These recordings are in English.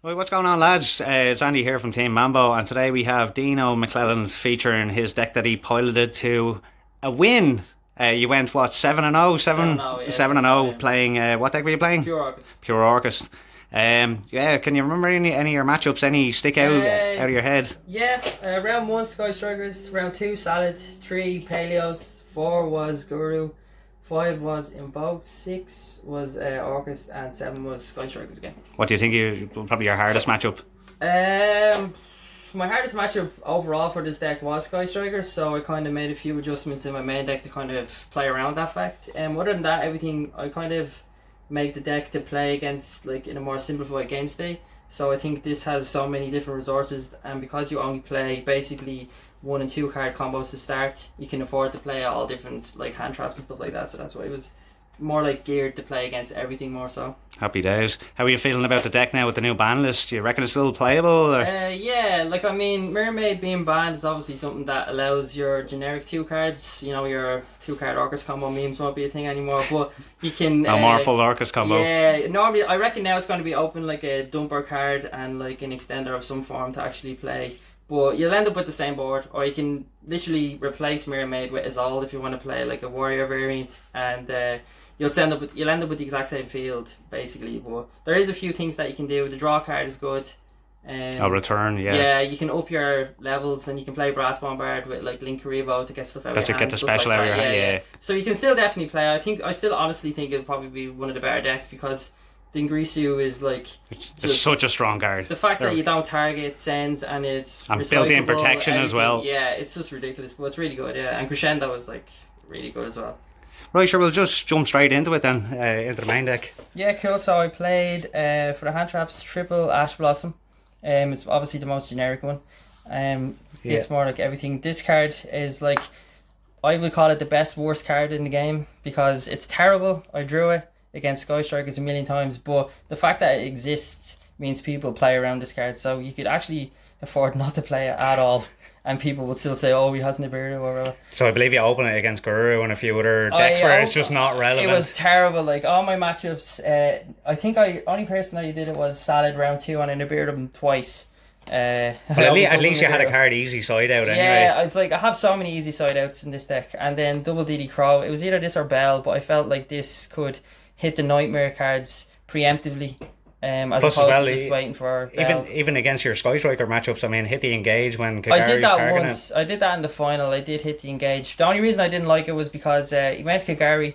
Well, what's going on, lads? It's Andy here from Team Mambo, and today we have Deano McClelland featuring his deck that he piloted to a win. You went what 7-0, 7-0, yeah, 7-0 yeah. playing. What deck were you playing? Pure Orcust. Pure Orcust. Yeah. Can you remember any of your matchups? Any stick out of your head? Yeah, round 1 Sky Strikers, round 2 Salad, 3 Paleos, 4 was Guru, 5 was Invoked, 6 was Orcust, and 7 was Sky Strikers again. What do you think probably your hardest matchup? My hardest matchup overall for this deck was Sky Strikers, so I kind of made a few adjustments in my main deck to kind of play around that fact. Other than that, everything I kind of make the deck to play against like in a more simplified game state. So I think this has so many different resources, and because you only play basically 1 and 2 card combos to start, you can afford to play all different like hand traps and stuff like that. So that's why it was more like geared to play against everything more so. Happy days. How are you feeling about the deck now with the new ban list? Do you reckon it's still playable? Or? Yeah, like I mean, Mermaid being banned is obviously something that allows your generic 2 cards, you know, your 2 card Orcust combo memes won't be a thing anymore, but you can... No more full Orcust combo. Yeah, normally I reckon now it's going to be open like a dumper card and like an extender of some form to actually play. But you'll end up with the same board, or you can literally replace Mermaid with Isolde if you want to play like a warrior variant, and you'll end up with the exact same field basically. But there is a few things that you can do. The draw card is good. Return, yeah. Yeah, you can up your levels, and you can play Brass Bombard with like Link Karibo to get stuff out. That's of your get hand, the special like out of your hand. Yeah. So you can still definitely play. I still honestly think it'll probably be one of the better decks because Dingrisu is like it's such a strong card. The fact that you don't target sends and it's built-in protection as well. Yeah, it's just ridiculous, but it's really good. Yeah, and Crescendo was like really good as well. Right, sure. We'll just jump straight into it then, into the main deck. Yeah, cool. So I played for the hand traps triple Ash Blossom. It's obviously the most generic one. It's more like everything. This card is like, I would call it the best worst card in the game because it's terrible. I drew it against Sky Strikers a million times, but the fact that it exists means people play around this card, so you could actually afford not to play it at all and people would still say, oh, he has Nibiru or whatever. So I believe you open it against Guru and a few other decks where it's just not relevant. It was terrible. Like all my matchups, I think only person that you did it was Salad round 2 and I Nibiru'd him twice. At least you had a card easy side out anyway. Yeah, I have so many easy side outs in this deck. And then double DD Crow, it was either this or Bell, but I felt like this could hit the Nightmare cards preemptively, as Plus opposed to just waiting for Bell. Even against your Sky Striker matchups, I mean, hit the engage when Kagari's I did that targeting once. I did that in the final. I did hit the engage. The only reason I didn't like it was because he went Kagari,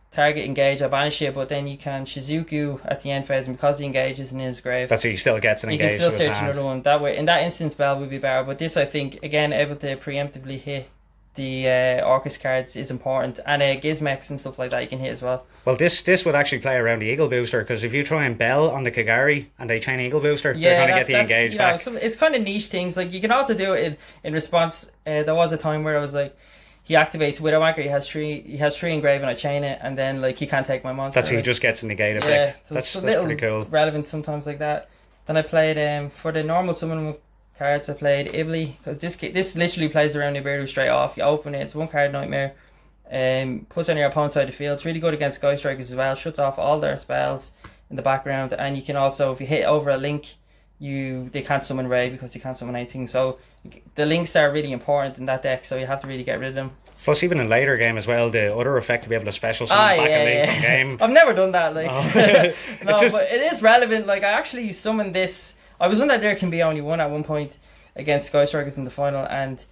target engage, I banish it, but then you can Shizuku at the end phase, and because he engages in his grave, that's what he still gets an engage. You can still search another one. That way, in that instance, Bell would be better. But this, I think, again, able to preemptively hit the Orcust cards is important, and Gizmex and stuff like that you can hit as well. Well, this would actually play around the Eagle Booster, because if you try and Bell on the Kagari and they chain Eagle Booster, they're going to get the engage back. It's kind of niche things. Like you can also do it in response. There was a time where I was like, he activates Widowmaker, he has three engraved and I chain it, and then like he can't take my monster. That's how he just gets a negate effect. Yeah, so that's pretty cool. Relevant sometimes like that. Then I played for the normal summon cards. I played Ibli, because this literally plays around Nibiru straight off. You open it, it's 1 card Nightmare. Puts on your opponent's side of the field. It's really good against Sky Strikers as well. Shuts off all their spells in the background, and you can also, if you hit over a link, they can't summon Ray because they can't summon anything. So the links are really important in that deck, so you have to really get rid of them. Plus, even in later game as well, the other effect to be able to special summon back a link from game. I've never done that. Like, no, just... but it is relevant. Like, I actually summoned this. I was under there can be only one at one point against Sky Strikers in the final, and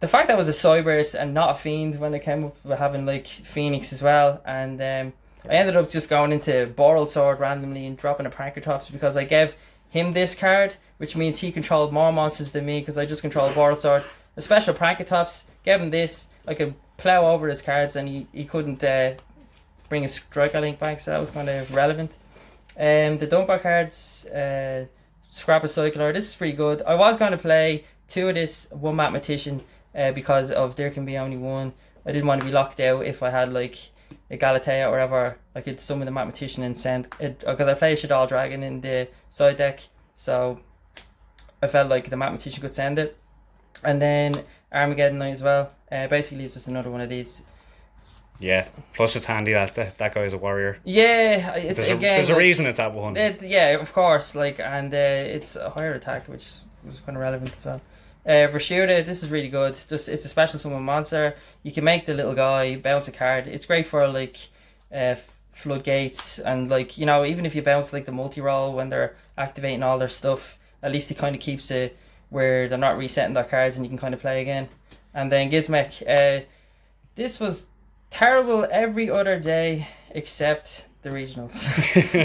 the fact that it was a Cyberse and not a Fiend when it came up with having like Phoenix as well, and I ended up just going into Boral Sword randomly and dropping a Pankratops because I gave him this card, which means he controlled more monsters than me because I just controlled Boral Sword. A special Pankratops, gave him this, I could plow over his cards and he couldn't bring a Striker Link back, so that was kind of relevant. The Dumper cards, Scrap a Cycler, this is pretty good. I was going to play 2 of this 1 Mathematician because of there can be only one. I didn't want to be locked out if I had like a Galatea or whatever. I could summon the Mathematician and send it, because I play a Shadal Dragon in the side deck, so I felt like the Mathematician could send it. And then Armageddon Knight as well. Basically it's just another one of these Yeah. Plus it's handy that guy's a warrior. Yeah, it's There's a reason it's at 1. Yeah, of course. Like, and it's a higher attack, which was kind of relevant as well. Rashuda, this is really good. Just it's a special summon monster. You can make the little guy bounce a card. It's great for like floodgates and like even if you bounce like the multi-roll when they're activating all their stuff, at least it kind of keeps it where they're not resetting their cards and you can kind of play again. And then Gizmek, this was terrible every other day except the regionals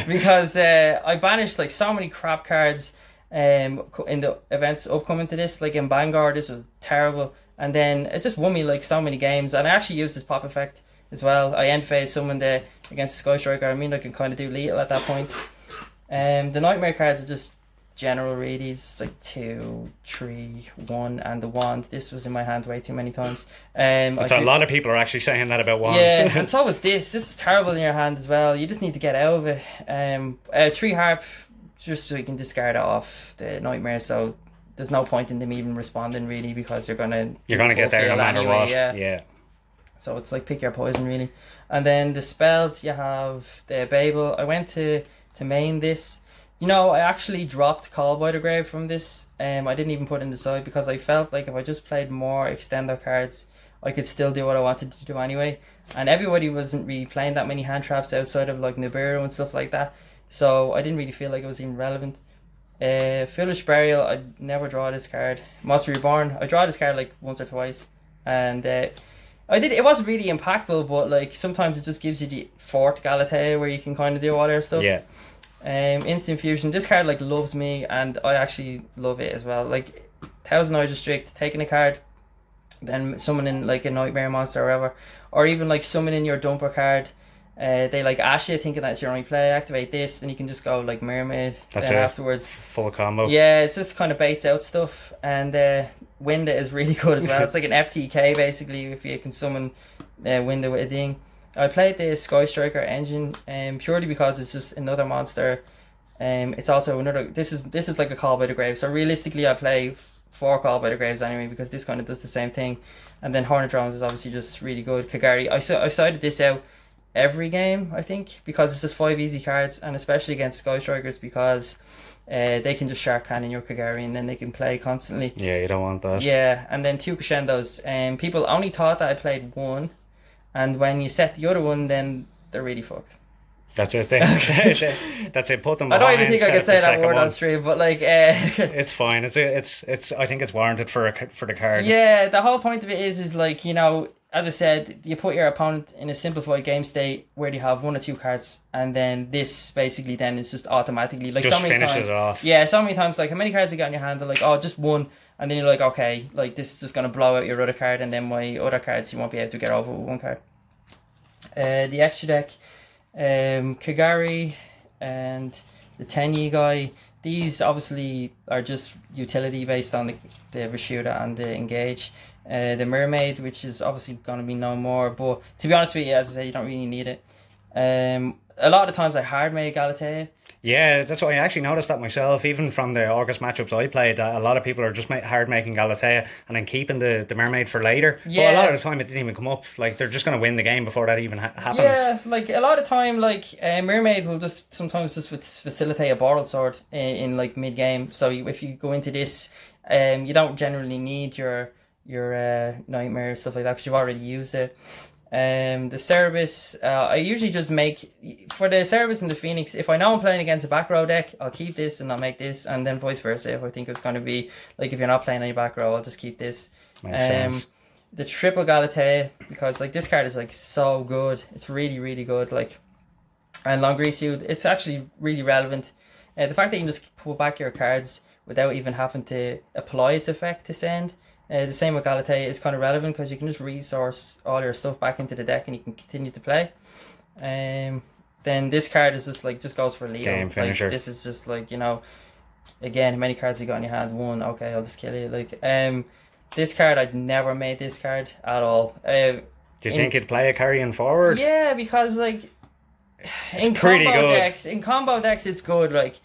because I banished like so many crap cards in the events upcoming to this. Like in Bangor, this was terrible, and then it just won me like so many games. And I actually used this pop effect as well. I end phase summoned against the Sky Striker. I mean, I can kind of do lethal at that point. The nightmare cards are just general really. It's like 2, 3, 1, and the wand. This was in my hand way too many times. A lot of people are actually saying that about wands. Yeah, and so was this. This is terrible in your hand as well. You just need to get out of it. 3 harp, just so you can discard it off the nightmare. So there's no point in them even responding really because you're gonna get there no matter anyway, what. Yeah. So it's like pick your poison really. And then the spells, you have the Babel. I went to main this. I actually dropped Call by the Grave from this. I didn't even put it in the side because I felt like if I just played more extender cards, I could still do what I wanted to do anyway. And everybody wasn't really playing that many hand traps outside of like Nibiru and stuff like that. So I didn't really feel like it was even relevant. Foolish Burial, I never draw this card. Monster Reborn, I draw this card like once or twice. And it wasn't really impactful, but like sometimes it just gives you the 4th Galatea where you can kind of do all their stuff. Yeah. Instant Fusion, this card like loves me and I actually love it as well. Like 1000 Eye Restrict, taking a card, then summoning like a nightmare monster or whatever, or even like summoning your dumper card. They like ash you thinking that's your only play, activate this, and you can just go like Mermaid that's then it. Afterwards. Full combo. Yeah, it's just kind of baits out stuff. And Winda is really good as well. It's like an FTK basically if you can summon Winda with a ding. I played the Sky Striker engine purely because it's just another monster. It's also another. This is like a Call by the Grave. So realistically, I play 4 Call by the Graves anyway because this kind of does the same thing. And then Hornet Drones is obviously just really good. Kagari, I sided this out every game I think because it's just 5 easy cards, and especially against Sky Strikers because they can just Shark Cannon your Kagari and then they can play constantly. Yeah, you don't want that. Yeah, and then 2 Crescendos. People only thought that I played 1. And when you set the other one, then they're really fucked. That's it. That's it. Put them. I don't even think I could say that word on stream, but like, it's fine. It's. I think it's warranted for the card. Yeah, the whole point of it is like as I said, you put your opponent in a simplified game state where you have 1 or 2 cards, and then this basically then is just automatically like just so many finishes times. It off. Yeah, so many times like how many cards you got in your hand? They're like, oh, just 1, and then you're like, okay, like this is just gonna blow out your other card, and then my other cards you won't be able to get over with 1 card. The extra deck, Kagari and the Tenyi guy. These obviously are just utility based on the Rashuda and the Engage. The Mermaid, which is obviously going to be no more, but to be honest with you, as I say, you don't really need it. A lot of the times I hard made Galatea. Yeah, that's what I actually noticed that myself. Even from the August matchups I played, a lot of people are just hard making Galatea and then keeping the Mermaid for later. Yeah. But a lot of the time it didn't even come up. Like they're just going to win the game before that even happens. Yeah, like a lot of time, like Mermaid will just sometimes just facilitate a Borrel Sword in like mid game. So if you go into this, you don't generally need your Nightmare stuff like that because you've already used it. The Cerebus, I usually just make for the Cerebus and the Phoenix. If I know I'm playing against a back row deck, I'll keep this and I'll make this, and then vice versa. If I think it's going to be like if you're not playing any back row, I'll just keep this. Makes sense. The triple Galatea, because like this card is like so good. It's really really good. Like, and Longrisu, it's actually really relevant. The fact that you can just pull back your cards without even having to apply its effect to send. The same with Galatea is kind of relevant because you can just resource all your stuff back into the deck and you can continue to play. Then this card is just goes for Leo. Game finisher. Like, this is just like, again, how many cards you got in your hand? 1, okay, I'll just kill you. Like, this card, I'd never made this card at all. Do you think it'd play a carrying forward? Yeah, because like in combo decks it's good, like,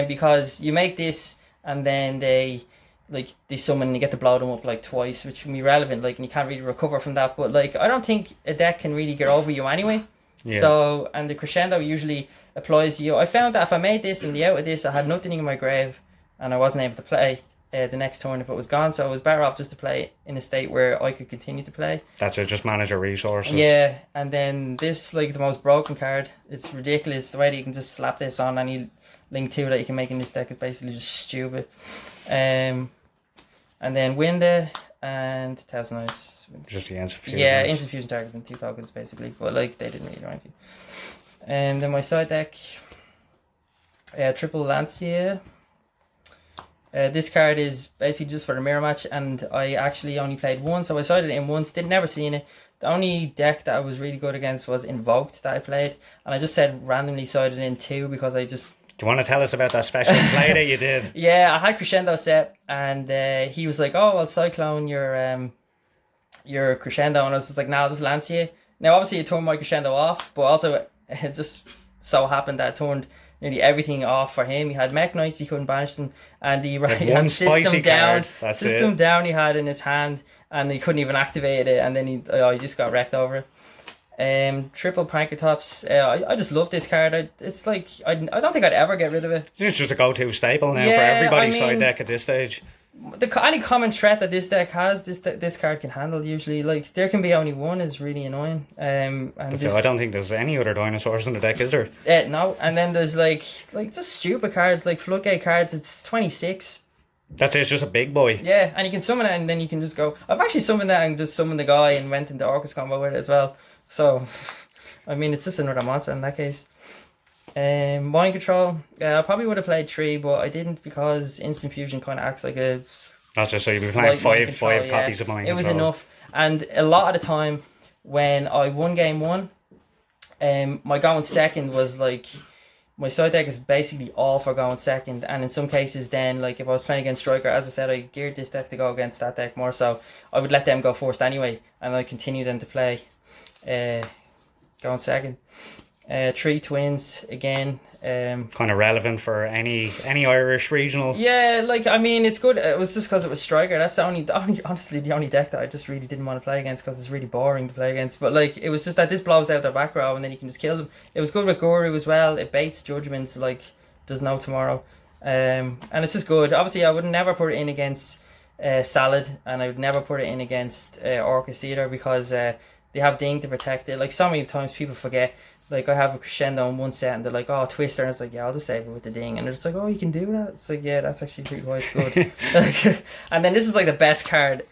because you make this and then they like they summon and you get to blow them up like twice, which can be relevant, like, and you can't really recover from that. But like, I don't think a deck can really get over you anyway. Yeah. So, and the crescendo usually applies to you. I found that if I made this and the out of this, I had nothing in my grave, and I wasn't able to play the next turn if it was gone. So I was better off just to play in a state where I could continue to play. That's it. Just manage your resources. Yeah, and then this, like, the most broken card. It's ridiculous the way that you can just slap this on any Link 2 that you can make in this deck is basically just stupid. And then Winda and Thousand Eyes. Just the instant fusion. Yeah, instant fusion targets and 2 tokens basically, but like they didn't really do anything. And then my side deck, triple Lancia. This card is basically just for the mirror match, and I actually only played one, so I sided it in once. Did never seen it. The only deck that I was really good against was Invoked that I played, and I just said randomly sided in 2 because I just. Do you want to tell us about that special play that you did? Yeah, I had Crescendo set, and he was like, "Oh, I'll Cyclone your Crescendo," and I was just like, "Nah, I'll just Lancia." Now, obviously, it turned my Crescendo off, but also it just so happened that it turned nearly everything off for him. He had Mech Knights, he couldn't banish them, and he had System Down. System Down he had in his hand, and he couldn't even activate it, and then he just got wrecked over it. Triple Pankratops. I just love this card. It's like I don't think I'd ever get rid of it. It's just a go-to staple now for everybody's side deck at this stage. Any common threat that this deck has, this card can handle usually. Like, there can be only one is really annoying. And I don't think there's any other dinosaurs in the deck, is there? No, and then there's like just stupid cards like Floodgate cards. It's 26. That's it. It's just a big boy. Yeah, and you can summon it, and then you can just go. I've actually summoned that and just summoned the guy and went into Orcust combo with it as well. So, I mean, it's just another monster in that case. Mind Control. I probably would have played 3, but I didn't because Instant Fusion kind of acts like a. That's just so you've been playing five copies of Mind Control. It was enough, and a lot of the time when I won game 1, my going second was like. My side deck is basically all for going second, and in some cases then, like if I was playing against Striker, as I said, I geared this deck to go against that deck more, so I would let them go first anyway, and I continue then to play going second. 3 twins again. Kind of relevant for any Irish regional. Yeah, like, I mean, it's good. It was just because it was Striker. That's honestly the only deck that I just really didn't want to play against because it's really boring to play against. But like, it was just that this blows out their back row and then you can just kill them. It was good with Guru as well. It baits judgments like there's no tomorrow. And it's just good. Obviously, I would never put it in against Salad, and I would never put it in against Orcust either because they have Ding to protect it. Like, so many times people forget. Like, I have a Crescendo in one set and they're like, "Oh, Twister," and it's like, "Yeah, I'll just save it with the Ding," and they're just like, "Oh, you can do that?" It's like, yeah, that's actually pretty quite good. And then this is like the best card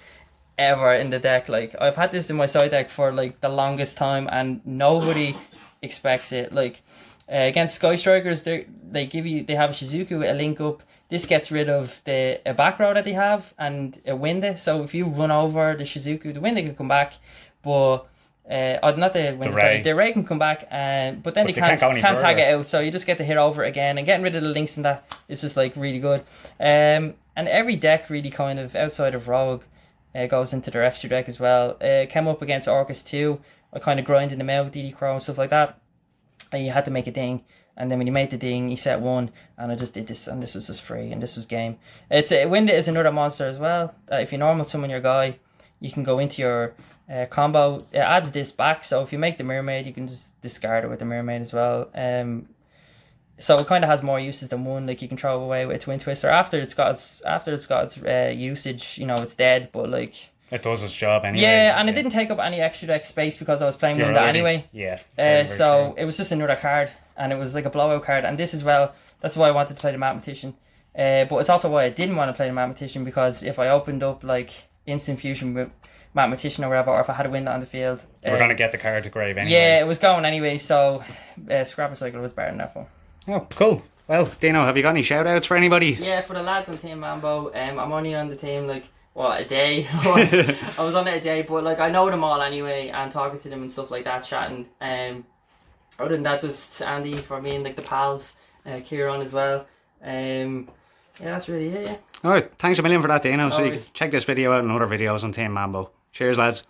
ever in the deck. Like, I've had this in my side deck for like the longest time and nobody expects it. Like, against Sky Strikers, they have a Shizuku with a link up. This gets rid of a back row that they have and a Winda. So if you run over the Shizuku, the Winda can come back, but not the Winda, sorry, the Ray can come back, but then they can't tag it out. So you just get to hit over it again, and getting rid of the links in that is just like really good. And every deck really kind of outside of Rogue goes into their extra deck as well. Came up against Orcust 2. I kind of grinded them out, DD Crow and stuff like that. And you had to make a Ding. And then when you made the Ding, you set 1, and I just did this, and this was just free, and this was game. Winda is another monster as well. If you normal summon your guy, you can go into your combo. It adds this back, so if you make the Mermaid, you can just discard it with the Mermaid as well. So it kind of has more uses than one. Like, you can throw it away with a Twin Twister after it's got its usage. You know, it's dead, but like it does its job anyway. Yeah, and it didn't take up any extra deck space because I was playing Winda anyway. Yeah. So it was just another card, and it was like a blowout card. And this as well. That's why I wanted to play the Mathematician. But it's also why I didn't want to play the Mathematician, because if I opened up like Instant Fusion with Mathematician or whatever, or if I had a Winda on the field, we're going to get the card to grave anyway. Yeah, it was going anyway, so Scrapper Cycle was better than that one. Oh, cool. Well, Deano, have you got any shout outs for anybody? Yeah, for the lads on Team Mambo. I'm only on the team like, a day. I was on it a day, but like I know them all anyway, and talking to them and stuff like that, chatting. Other than that, just Andy for me and like the pals, Kieran as well. Yeah, that's really it, yeah. Alright, thanks a million for that, Deano. So you can check this video out and other videos on Team Mambo. Cheers, lads.